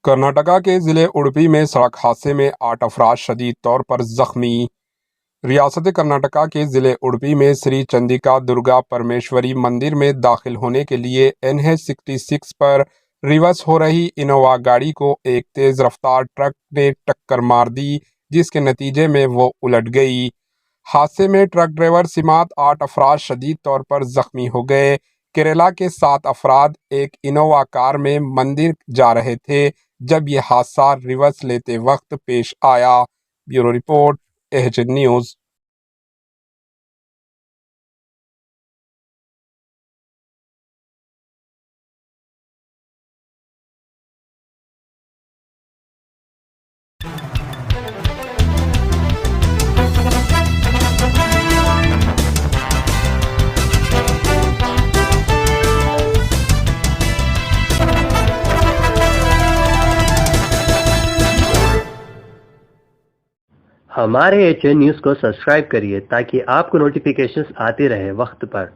कर्नाटका के जिले उडुपी में सड़क हादसे में 8 अफराद शदीद तौर पर जख्मी। रियासत कर्नाटका के जिले उडुपी में श्री चंडिका दुर्गा परमेश्वरी मंदिर में दाखिल होने के लिए NH-66 पर रिवर्स हो रही इनोवा गाड़ी को एक तेज रफ्तार ट्रक ने टक्कर मार दी, जिसके नतीजे में वो उलट गई। हादसे में ट्रक ड्राइवर समेत 8 अफराद शदीद तौर पर जख्मी हो गए। केरला के 7 अफराद एक इनोवा कार में मंदिर जा रहे थे जब यह हादसा रिवर्स लेते वक्त पेश आया। Bureau report, AHN news. हमारे HN न्यूज़ को सब्सक्राइब करिए ताकि आपको नोटिफिकेशंस आते रहे वक्त पर।